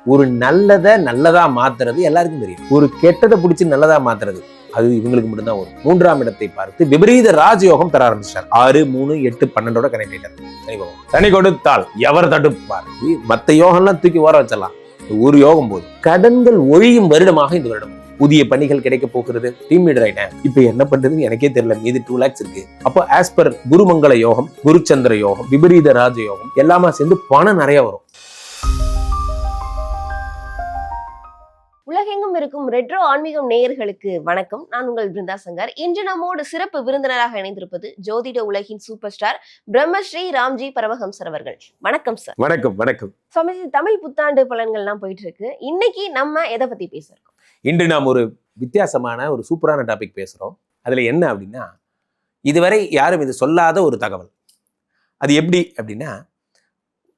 ஒரு நல்லதா மாத்துறது எல்லாருக்கும் தெரியும். ஒரு கெட்டதை பிடிச்சி நல்லதா மாத்துறது அது இவங்களுக்கு மட்டும்தான் வரும். 3ஆம் இடத்தை பார்த்து விபரீத ராஜயோகம் தர ஆரம்பிச்சார். 6, 3, 8, 12 கனெக்ட் ஆயிட்டார். சனி கொடுத்தால் எவர் தடுப்பார். மத்த யோகம்லாம் தூக்கி ஓர வச்சிடலாம். ஒரு யோகம் போது கடன்கள் ஒழியும் வருடமாக இந்த வருடம். புதிய பணிகள் கிடைக்க போகிறது. டீம் லீடர் ஆயிட்டேன். இப்ப என்ன பண்றதுன்னு எனக்கே தெரியல. மீது 2 lakhs இருக்கு. அப்போ ஆஸ் பர் குருமங்கள யோகம், குருச்சந்திர யோகம், விபரீத ராஜ யோகம் எல்லாமே சேர்ந்து பணம் நிறைய வரும். உலகெங்கும் இருக்கும் ரெட்ரோ ஆன்மீகம் நேயர்களுக்கு வணக்கம். நான் உங்கள் பிருந்தா சங்கர். இன்று நம்மோடு சிறப்பு விருந்தினராக இணைந்திருப்பது ஜோதிட உலகின் சூப்பர் ஸ்டார் பிரம்மஸ்ரீ ராம்ஜி பரமஹம்சர் அவர்கள். வணக்கம் சார். வணக்கம். வணக்கம். சுவாமிஜி, தமிழ் புத்தாண்டு பலன்கள்லாம் போயிட்டு இருக்கு. இன்னைக்கு நம்ம எதை பத்தி பேசுறோம்? இன்று நாம் ஒரு வித்தியாசமான ஒரு சூப்பரான டாபிக் பேசுறோம். அதுல என்ன அப்படின்னா, இதுவரை யாரும் இது சொல்லாத ஒரு தகவல். அது எப்படி அப்படின்னா,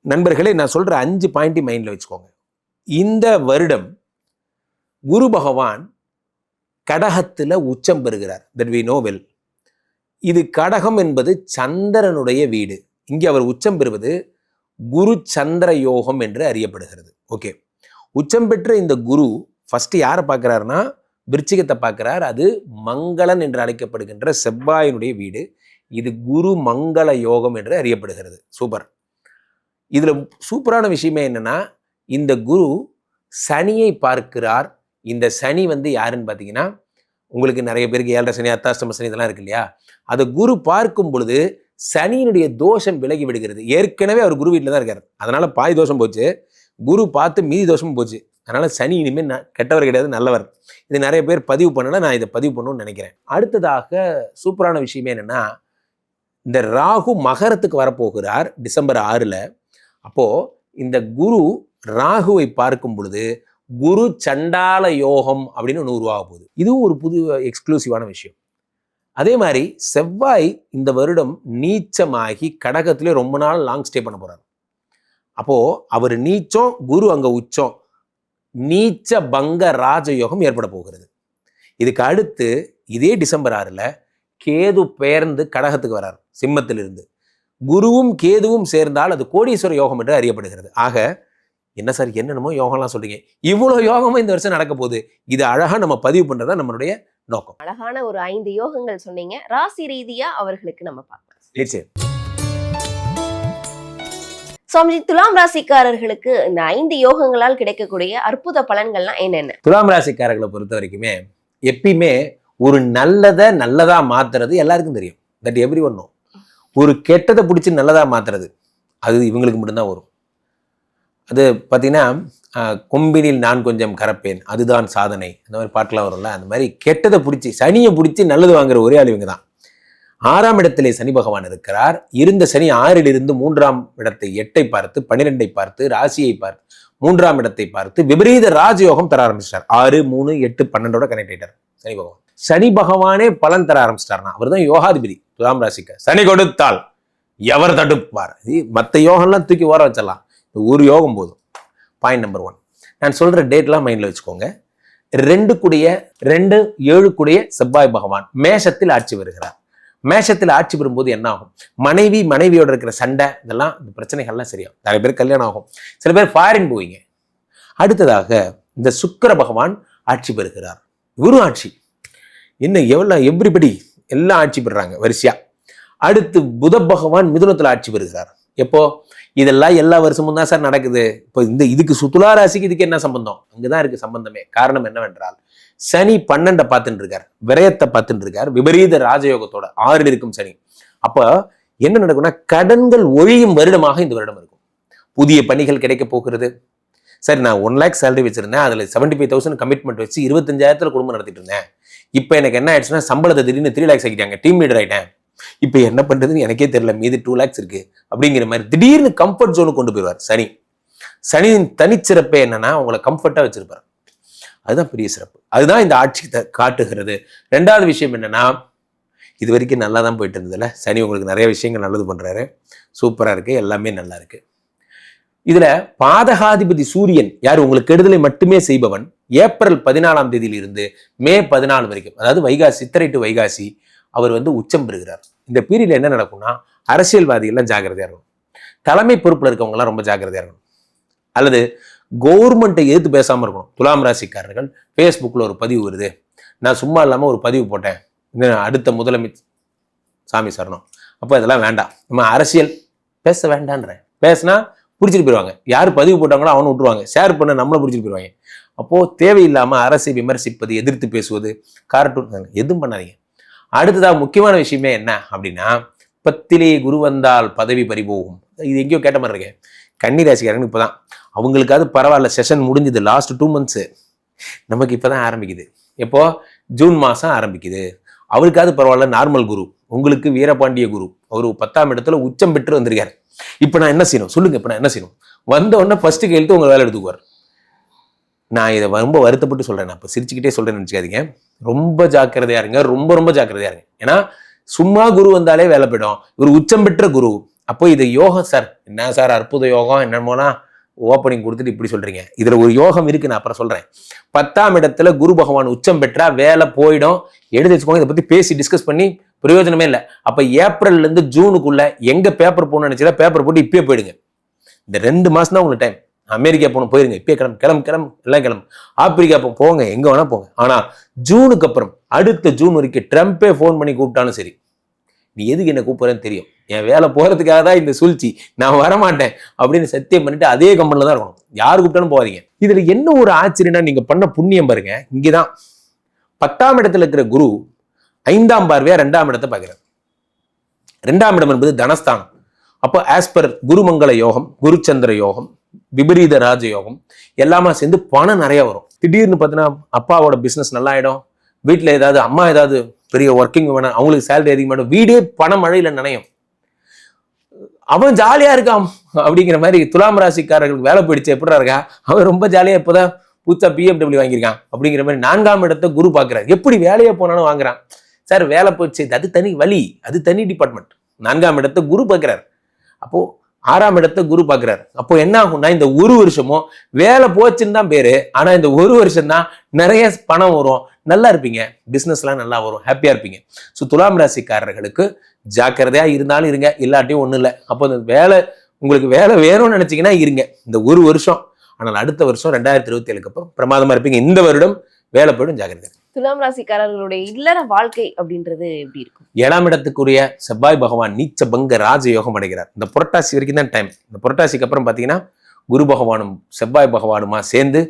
நண்பர்களே, நான் சொல்ற 5 பாயிண்ட் மைண்ட்ல வச்சுக்கோங்க. இந்த வருடம் குரு பகவான் கடகத்துல உச்சம் பெறுகிறார். That we know well. இது கடகம் என்பது சந்திரனுடைய வீடு. இங்கே அவர் உச்சம் பெறுவது குரு சந்திர யோகம் என்று அறியப்படுகிறது. ஓகே, உச்சம் பெற்ற இந்த குரு ஃபர்ஸ்ட் யாரை பார்க்கிறாருன்னா விருச்சிகத்தை பார்க்கிறார். அது மங்களன் என்று அழைக்கப்படுகின்ற செவ்வாயினுடைய வீடு. இது குரு மங்கள யோகம் என்று அறியப்படுகிறது. சூப்பர். இதுல சூப்பரான விஷயமே என்னன்னா, இந்த குரு சனியை பார்க்கிறார். இந்த சனி யாருன்னு பார்த்தீங்கன்னா, உங்களுக்கு நிறைய பேருக்கு 7.5 சனி, அர்த்தாஷ்டம சனி இதெல்லாம் இருக்கு இல்லையா? அதை குரு பார்க்கும் பொழுது சனியினுடைய தோஷம் விலகி விடுகிறது. ஏற்கனவே அவர் குரு வீட்டில் தான் இருக்கார். அதனால பாதி தோஷம் போச்சு. குரு பார்த்து மீதி தோஷமும் போச்சு. அதனால சனி இனிமேல் கெட்டவர் கிடையாது, நல்லவர். இது நிறைய பேர் பதிவு பண்ணல. நான் இதை பதிவு பண்ணணும்னு நினைக்கிறேன். அடுத்ததாக சூப்பரான விஷயமே என்னன்னா, இந்த ராகு மகரத்துக்கு வரப்போகிறார் டிசம்பர் 6. அப்போ இந்த குரு ராகுவை பார்க்கும் பொழுது குரு சண்டால யோகம் அப்படின்னு ஒன்று உருவாக போகுது. இதுவும் ஒரு புது எக்ஸ்க்ளூசிவான விஷயம். அதே மாதிரி செவ்வாய் இந்த வருடம் நீச்சமாகி கடகத்திலே ரொம்ப நாள் லாங் ஸ்டே பண்ண போறார். அப்போ அவர் நீச்சம், குரு அங்க உச்சம், நீச்ச பங்க ராஜயோகம் ஏற்பட போகிறது. இதுக்கு அடுத்து இதே டிசம்பர் 6 கேது பெயர்ந்து கடகத்துக்கு வரார் சிம்மத்திலிருந்து. குருவும் கேதுவும் சேர்ந்தால் அது கோடீஸ்வர யோகம் என்று அறியப்படுகிறது. ஆக என்ன சார் என்னென்னமோ யோகம்லாம் சொல்றீங்க, இவ்வளோ யோகமும் இந்த வருஷம் நடக்க போகுது. இது அழகா நம்ம பதிவு பண்றதா நம்மளுடைய நோக்கம். அழகான ஒரு 5 யோகங்கள் சொன்னீங்க. ராசி ரீதியா அவர்களுக்கு நம்ம பார்க்கலாம். சரி. சுவாமிஜி, துலாம் ராசிக்காரர்களுக்கு இந்த 5 யோகங்களால் கிடைக்கக்கூடிய அற்புத பலன்கள்லாம் என்னென்ன? துலாம் ராசிக்காரர்களை பொறுத்த வரைக்குமே எப்பயுமே ஒரு நல்லதா மாத்துறது எல்லாருக்கும் தெரியும். That every one know. ஒரு கெட்டதை பிடிச்சி நல்லதா மாத்துறது அது இவங்களுக்கு மட்டும்தான் வரும். அது பார்த்தீங்கன்னா, கொம்பினில் நான் கொஞ்சம் கரப்பேன், அதுதான் சாதனை, அந்த மாதிரி பாட்டெலாம் வரும்ல. அந்த மாதிரி கெட்டதை பிடிச்சி சனியை பிடிச்சி நல்லது வாங்குற ஒரே ஆள் இவங்க தான். 6ஆம் இடத்திலே சனி பகவான் இருக்கிறார். இருந்த சனி 6ல் இருந்து 3ஆம் இடத்தை 8 பார்த்து 12 பார்த்து ராசியை பார்த்து 3ஆம் இடத்தை பார்த்து விபரீத ராஜயோகம் தர ஆரம்பிச்சிட்டார். 6, 3, 8, 12 கனெக்ட் ஆயிட்டார் சனி பகவான். சனி பகவானே பலன் தர ஆரம்பிச்சிட்டார்னா அவர் தான் யோகாதிபதி துலாம் ராசிக்கு. சனி கொடுத்தால் எவர் தடுப்பார். மற்ற யோகம்லாம் தூக்கி ஓர வச்சிடலாம். ஒரு யோகம் போதும். பாயிண்ட் நம்பர் 1, நான் சொல்ற டேட்லாம் மைண்ட்ல வச்சுக்கோங்க. 2 கூடிய 2, 7 கூடிய செவ்வாய் பகவான் மேஷத்தில் ஆட்சி வருகிறார். மேஷத்தில் ஆட்சி பெறும்போது என்ன ஆகும்? மனைவியோட இருக்கிற சண்டை, இதெல்லாம் இந்த பிரச்சனைகள்லாம் சரியாகும். நிறைய பேர் கல்யாணம் ஆகும், சில பேர் ஃபாரின் போவீங்க. அடுத்ததாக இந்த சுக்கிர பகவான் ஆட்சி பெறுகிறார். குரு ஆட்சி இன்னும் எவ்ரிபடி எல்லாம் ஆட்சி பெறுறாங்க வரிசையா. அடுத்து புத பகவான் மிதுனத்தில் ஆட்சி பெறுகிறார். எப்போ? இதெல்லாம் எல்லா வருஷமும் தான் சார் நடக்குது. இப்போ இதுக்கு துலா ராசிக்கு இதுக்கு என்ன சம்பந்தம்? அங்கதான் இருக்கு சம்பந்தமே. காரணம் என்னவென்றால், சனி 12 பார்த்துட்டு இருக்கார், விரயத்தை பார்த்துட்டு இருக்கார், விபரீத ராஜயோகத்தோட 6ல் இருக்கும் சனி. அப்ப என்ன நடக்கும்னா, கடன்கள் ஒழியும் வருடமாக இந்த வருடம் இருக்கும். புதிய பணிகள் கிடைக்க போகிறது. சரி, நான் 1 lakh சேலரி வச்சிருந்தேன், அதுல 75,000 கமிட்மெண்ட் வச்சு 25,000 குடும்பம் நடத்திட்டு இருந்தேன். இப்போ எனக்கு என்ன ஆயிடுச்சுன்னா, சம்பளத்தை திடீர்னு 3 lakhs ஆக்கிட்டாங்க, டீம் லீடர் ஆயிட்டேன். இப்ப என்ன பண்றதுன்னு எனக்கே தெரியல, மீது 2 lakhs இருக்கு அப்படிங்கிற மாதிரி திடீர்னு கம்ஃபர்ட் ஜோனுக்கு கொண்டு போயிடுவார் சனி. சனியின் தனிச்சிறப்பே என்னன்னா, உங்களை கம்ஃபர்ட்டா வச்சிருப்பார். அதுதான் பெரிய சிறப்பு. அதுதான் இந்த ஆட்சி காட்டுகிறது. 2வது விஷயம் என்னன்னா, இது வரைக்கும் நல்லா தான் போயிட்டு இருந்ததுல, சனி உங்களுக்கு நிறைய விஷயங்கள் நல்லது பண்றாரு. சூப்பரா இருக்கு, எல்லாமே நல்லா இருக்கு. இதுல பாதகாதிபதி சூரியன் யார்? உங்களுக்கு கெடுதலை மட்டுமே செய்பவன். ஏப்ரல் 14ஆம் தேதியில் இருந்து மே 14 வரைக்கும், அதாவது வைகாசி, சித்திரை டு வைகாசி, அவர் உச்சம் பெறுகிறார். இந்த பீரியட்ல என்ன நடக்கும்னா, அரசியல்வாதிகள்லாம் ஜாக்கிரதையா இருக்கணும். தலைமை பொறுப்புல இருக்கவங்க எல்லாம் ரொம்ப ஜாக்கிரதையா இருக்கணும். அல்லது கவர்மெண்ட்டை எதிர்த்து பேசாமல் இருக்கணும். துலாம் ராசிக்காரர்கள் ஃபேஸ்புக்கில் ஒரு பதிவு வருது, நான் சும்மா இல்லாமல் ஒரு பதிவு போட்டேன், அடுத்த முதலமைச்சர் சாமி சரணம், அப்போ இதெல்லாம் வேண்டாம், நம்ம அரசியல் பேச வேண்டான்றேன். பேசினா பிடிச்சிட்டு போயிடுவாங்க, யார் பதிவு போட்டாங்களோ அவனை விட்டுருவாங்க, ஷேர் பண்ண நம்மளை பிடிச்சிட்டு போயிடுவாங்க. அப்போது தேவையில்லாமல் அரசை விமர்சிப்பது, எதிர்த்து பேசுவது, கார்ட்டூன் எதுவும் பண்ணாதீங்க. அடுத்ததாக முக்கியமான விஷயமே என்ன அப்படின்னா, பத்திலே குரு வந்தால் பதவி பறிபோகும். இது எங்கேயோ கேட்ட மாதிரி இருக்கேன். கன்னி ராசிக்காரங்க இப்போ தான் அவங்களுக்காவது பரவாயில்ல, செஷன் முடிஞ்சுது, லாஸ்ட் 2 months. நமக்கு இப்போ தான் ஆரம்பிக்குது. எப்போ? ஜூன் மாதம் ஆரம்பிக்குது. அவருக்காவது பரவாயில்ல, நார்மல் குரு. உங்களுக்கு வீரபாண்டிய குரு, அவர் 10ஆம் இடத்துல உச்சம் பெற்று வந்திருக்காரு. இப்போ நான் என்ன செய்யணும் சொல்லுங்க? இப்போ நான் என்ன செய்யணும்? வந்த உடனே ஃபர்ஸ்ட் கையெழுத்து உங்க வேலை எடுத்துக்குவார். நான் இதை ரொம்ப வருத்தப்பட்டு சொல்றேன், நான் இப்போ சிரிச்சுக்கிட்டே சொல்றேன்னு நினச்சிக்காதீங்க. ரொம்ப ஜாக்கிரதையா இருங்க, ரொம்ப ரொம்ப ஜாக்கிரதையா இருங்க. ஏன்னா சும்மா குரு வந்தாலே வேலை போயிடும். இவர் உச்சம் பெற்ற குரு. அப்போ இது யோகம் சார். என்ன சார் அற்புத யோகம் என்னமோனா ஓப்பனிங் கொடுத்துட்டு இப்படி சொல்றீங்க. இதுல ஒரு யோகம் இருக்கு, நான் அப்புறம் சொல்றேன். 10ஆம் இடத்துல குரு பகவான் உச்சம் பெற்றா வேலை போயிடும். எடுத்து வச்சுக்கோங்க. இதை பத்தி பேசி டிஸ்கஸ் பண்ணி பிரயோஜனமே இல்லை. அப்ப ஏப்ரல்ல இருந்து ஜூனுக்குள்ள எங்க பேப்பர் போகணும்னு நினைச்சா பேப்பர் போட்டு இப்பயே போயிடுங்க. இந்த 2 மாசம் தான் உங்களுக்கு டைம். அமெரிக்கா போகணும், போயிருங்க, இப்பயே கிளம்பு எல்லாம் கிளம்பு. ஆப்பிரிக்கா போங்க, எங்க வேணா போங்க. ஆனா ஜூனுக்கு அப்புறம் அடுத்த ஜூன் வரைக்கும் ட்ரம்பே ஃபோன் பண்ணி கூப்பிட்டாலும் சரி, நீ எதுக்கு என்ன கூப்பிடுறேன்னு தெரியும், என் வேலை போறதுக்காக தான் இந்த சூழ்ச்சி, நான் வரமாட்டேன் அப்படின்னு சத்தியம் பண்ணிட்டு அதே கம்பெனில தான் இருக்கணும். யார் கூப்பிட்டாலும் போகாதீங்க. இதுல என்ன ஒரு ஆச்சரியம்னா, நீங்க பண்ண புண்ணியம் பாருங்க. இங்கதான் 10ஆம் இடத்துல இருக்கிற குரு 5ஆம் பார்வையா 2ஆம் இடத்தை பார்க்கிறார். 2ஆம் இடம் என்பது தனஸ்தானம். அப்போ ஆஸ் பர் குருமங்கள யோகம், குருச்சந்திர யோகம், விபரீத ராஜ யோகம் எல்லாமே சேர்ந்து பணம் நிறைய வரும். திடீர்னு பார்த்தீங்கன்னா அப்பாவோட பிசினஸ் நல்லா ஆயிடும். வீட்டில் ஏதாவது அம்மா ஏதாவது பெரிய ஒர்க்கிங் வேணும், அவங்களுக்கு சேலரி அதிகமாகிடும். வீடே பண மழையில நனையும். அவன் ஜாலியா இருக்கான் அப்படிங்கிற மாதிரி துலாம் ராசிக்காரர்களுக்கு வேலை போயிடுச்சு. எப்படா இருக்கா அவன் ரொம்ப ஜாலியா இப்போதான் புதுசா BMW வாங்கியிருக்கான் அப்படிங்கிற மாதிரி 4ஆம் இடத்தை குரு பார்க்கிறார். எப்படி வேலையை போனாலும் வாங்குறான் சார், வேலை போச்சு, அது தனி வழி, அது தனி டிபார்ட்மெண்ட். 4ஆம் இடத்தை குரு பார்க்கிறார். அப்போ 6ஆம் இடத்தை குரு பார்க்கிறார். அப்போ என்ன ஆகும்னா, இந்த ஒரு வருஷமும் வேலை போச்சுன்னு தான் பேரு. ஆனா இந்த ஒரு வருஷம் தான் நிறைய பணம் வரும், நல்லா இருப்பீங்க, பிசினஸ்லாம் நல்லா வரும், ஹாப்பியா இருப்பீங்க. ஸோ துலாம் ராசிக்காரர்களுக்கு ஜாக்கிரதையா இருந்தாலும் இருங்க, இல்லாட்டியும் ஒன்றும் இல்லை. அப்போ இந்த வேலை உங்களுக்கு வேலை வேணும்னு நினைச்சீங்கன்னா இருங்க இந்த ஒரு வருஷம். ஆனால் அடுத்த வருஷம் 2027க்கு அப்புறம் பிரமாதமா இருப்பீங்க. இந்த வருடம் வேலை போயிடும், ஜாக்கிரதை. துலாம் ராசிக்காரர்களுடைய இல்லற வாழ்க்கை அப்படின்றது எப்படி இருக்கும்? 7ஆம் இடத்துக்குரிய செவ்வாய் பகவான் நீச்ச பங்க ராஜயோகம் அடைகிறார். இந்த புரட்டாசி வரைக்கும் தான் டைம். இந்த புரட்டாசிக்கு அப்புறம் பார்த்தீங்கன்னா குரு பகவானும் செவ்வாய் பகவானுமா சேர்ந்து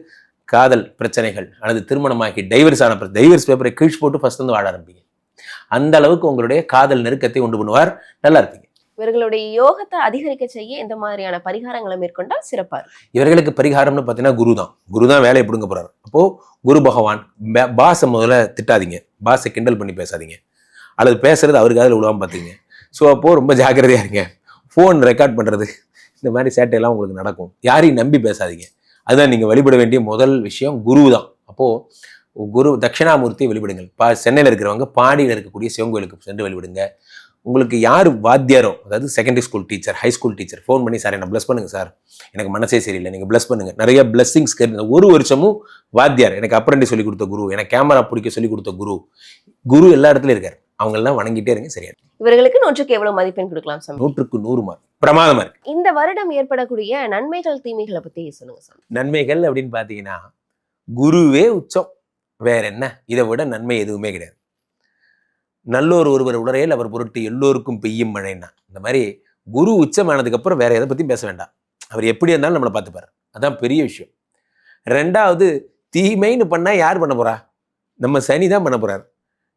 காதல் பிரச்சனைகள் அல்லது திருமணமாகி டைவர்ஸ் பேப்பரை கீழ்ச்சி போட்டு ஃபர்ஸ்ட் வந்து வாழ ஆரம்பிங்க. அந்த அளவுக்கு உங்களுடைய காதல் நெருக்கத்தை உண்டு பண்ணுவார், நல்லா இருப்பீங்க. இவர்களுடைய யோகத்தை அதிகரிக்க செய்ய இந்த மாதிரியான பரிகாரங்களை மேற்கொண்டால் சிறப்பா இருக்கும். இவர்களுக்கு பரிகாரம்னு பார்த்தீங்கன்னா குரு தான் வேலையை பிடுங்க போறாரு. அப்போ குரு பகவான் பாஸை முதல்ல திட்டாதீங்க, பாஸை கிண்டல் பண்ணி பேசாதீங்க, அல்லது பேசுறது அவருக்கு அதில் விழுவாம பார்த்தீங்க. ஸோ அப்போது ரொம்ப ஜாக்கிரதையா இருங்க. ஃபோன் ரெக்கார்ட் பண்ணுறது இந்த மாதிரி சேட்டையெல்லாம் உங்களுக்கு நடக்கும். யாரையும் நம்பி பேசாதீங்க. அதுதான் நீங்கள் வழிபட வேண்டிய முதல் விஷயம், குரு தான். அப்போது குரு தட்சிணாமூர்த்தியை வழிபடுங்கள். சென்னையில் இருக்கிறவங்க பாடியில் இருக்கக்கூடிய சிவன் கோயிலுக்கு சென்று வழிபடுங்க. உங்களுக்கு யார் வாத்தியாரோ, அதாவது secondary school teacher, high school teacher phone பண்ணி, சார் என்ன பிளஸ் பண்ணுங்க சார், எனக்கு மனசே சரியில்லை, நீங்கள் பிளஸ் பண்ணுங்க. நிறைய பிளஸ்ஸிங்ஸ் கேட்டு ஒரு வருஷமும் வாத்தியார், எனக்கு அப்ரண்டி சொல்லி கொடுத்த குரு, எனக்கு கேமரா பிடிக்க சொல்லி கொடுத்த குரு எல்லா இடத்துலையும் இருக்காரு. அவங்கெல்லாம் வணங்கிட்டே இருங்க, சரியா. இவர்களுக்கு 100க்கு எவ்வளவு மதிப்பெண் கொடுக்கலாம் சார்? 100க்கு 100 மார்க், பிரமாதமா இருக்கு. இந்த வருடம் ஏற்படக்கூடிய நன்மைகள் தீமைகளை பத்தி சொல்லுங்க சார். நன்மைகள் அப்படின்னு பாத்தீங்கன்னா, குருவே உச்சம், வேற என்ன, இதை விட நன்மை எதுவுமே கிடையாது. நல்லோர் ஒருவர் உடறையில் அவர் பொருட்டு எல்லோருக்கும் பெய்யும் மழைன்னா, இந்த மாதிரி குரு உச்சமானதுக்கு அப்புறம் வேற எதை பத்தியும் பேச வேண்டாம். அவர் எப்படி இருந்தாலும் நம்மளை பார்த்துப்பாரு, அதான் பெரிய விஷயம். 2வது, தீமைன்னு பண்ணா யார் பண்ண போறா? நம்ம சனி தான் பண்ண போறாரு.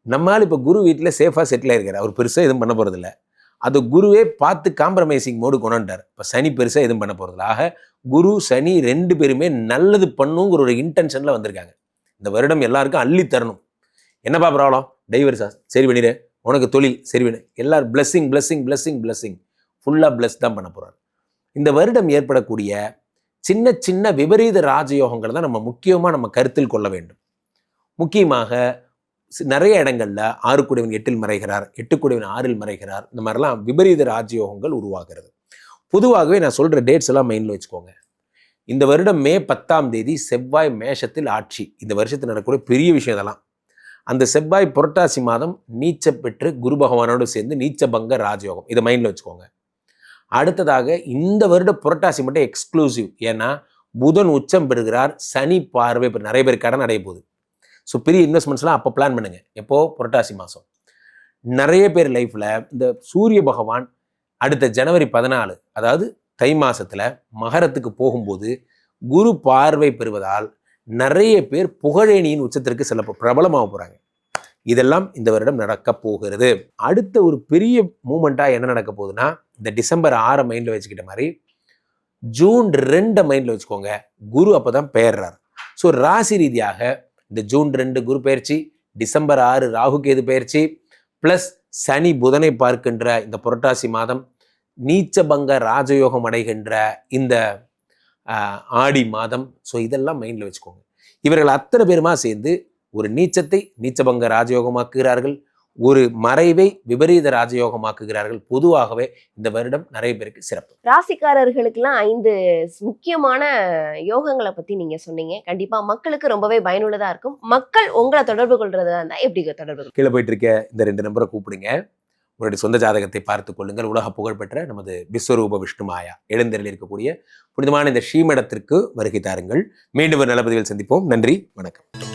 நம்மால் இப்போ குரு வீட்டில் சேஃபாக செட்டில் ஆயிருக்காரு, அவர் பெருசாக எதுவும் பண்ண போறதில்ல. அது குருவே பார்த்து காம்ப்ரமைசிங் மோடு கொண்டாண்டார். இப்போ சனி பெருசாக எதுவும் பண்ண போறதில்ல. ஆக குரு சனி 2 பேருமே நல்லது பண்ணுங்கிற ஒரு இன்டென்ஷன்ல வந்திருக்காங்க. இந்த வருடம் எல்லாருக்கும் அள்ளி தரணும். என்னப்பா ப்ராப்ளம்? டைவர்ஸா? சரி பண்ணிடு. உனக்கு தொழில் சரி பண்ணு. எல்லாரும் பிளஸ்ஸிங் ஃபுல்லாக பிளஸ் தான் பண்ண போறாரு. இந்த வருடம் ஏற்படக்கூடிய சின்ன சின்ன விபரீத ராஜயோகங்கள் தான் நம்ம முக்கியமாக நம்ம கருத்தில் கொள்ள வேண்டும். முக்கியமாக நிறைய இடங்கள்ல 6 கூடியவன் 8ல் மறைகிறார், 8 கூடியவன் 6ல் மறைகிறார். இந்த மாதிரிலாம் விபரீத ராஜயோகங்கள் உருவாகிறது. பொதுவாகவே நான் சொல்ற டேட்ஸ் எல்லாம் மைண்ட்ல வச்சுக்கோங்க. இந்த வருடம் மே 10ஆம் தேதி செவ்வாய் மேஷத்தில் ஆட்சி. இந்த வருஷத்தில் நடக்கக்கூடிய பெரிய விஷயம் இதெல்லாம். அந்த செவ்வாய் புரட்டாசி மாதம் நீச்ச பெற்று குரு பகவானோடு சேர்ந்து நீச்ச பங்க ராஜயோகம், இதை மைண்ட்ல வச்சுக்கோங்க. அடுத்ததாக இந்த வருட புரட்டாசி மட்டும் எக்ஸ்க்ளூசிவ். ஏன்னா புதன் உச்சம் பெறுகிறார், சனி பார்வை. இப்போ நிறைய பேர் கடன் அடைய போகுது. ஸோ பெரிய இன்வெஸ்ட்மெண்ட்ஸ்லாம் அப்போ பிளான் பண்ணுங்க. எப்போ? புரட்டாசி மாதம். நிறைய பேர் லைஃப்பில் இந்த சூரிய பகவான் அடுத்த ஜனவரி 14, அதாவது தை மாசத்துல மகரத்துக்கு போகும்போது குரு பார்வை பெறுவதால் நிறைய பேர் புகழேணியின் உச்சத்திற்கு சில பிரபலமாக போகிறாங்க. இதெல்லாம் இந்த வருடம் நடக்க போகிறது. அடுத்த ஒரு பெரிய மூமெண்ட்டாக என்ன நடக்க போகுதுன்னா, இந்த டிசம்பர் 6 மைண்டில் வச்சுக்கிட்ட மாதிரி ஜூன் 2 மைண்டில் வச்சுக்கோங்க. குரு அப்போ தான் பெயர்றார். ஸோ ராசி ரீதியாக இந்த ஜூன் 2 குரு பயிற்சி, டிசம்பர் 6 ராகு கேது பயிற்சி, ப்ளஸ் சனி புதனை பார்க்கின்ற இந்த புரட்டாசி மாதம், நீச்சபங்க ராஜயோகம் அடைகின்ற இந்த ஆடி மாதம். ஸோ இதெல்லாம் மைண்டில் வச்சுக்கோங்க. இவர்கள் அத்தனை பேருமா சேர்ந்து ஒரு நீச்சத்தை நீச்சபங்க ராஜயோகமாக்குகிறார்கள், ஒரு மறைவை விபரீத ராஜயோகமாக்குகிறார்கள். பொதுவாகவே இந்த வருடம் நிறைய பேருக்கு சிறப்பு. ராசிக்காரர்களுக்கெல்லாம் 5 முக்கியமான யோகங்களை பத்தி நீங்க சொன்னீங்க. கண்டிப்பா மக்களுக்கு ரொம்பவே பயனுள்ளதா இருக்கும். மக்கள் உங்களை தொடர்பு கொள்றதா இருந்தா எப்படி தொடர்பு? கீழே போயிட்டு இருக்க இந்த 2 நம்பரை கூப்பிடுங்க. உங்களுடைய சொந்த ஜாதகத்தை பார்த்து கொள்ளுங்கள். உலக புகழ்பெற்ற நமது விஸ்வரூப விஷ்ணு மாயா எழுந்தரில் இருக்கக்கூடிய புனிதமான இந்த ஸ்ரீமடத்திற்கு வருகை தாருங்கள். மீண்டும் ஒரு நல்ல பதிவில் சந்திப்போம். நன்றி, வணக்கம்.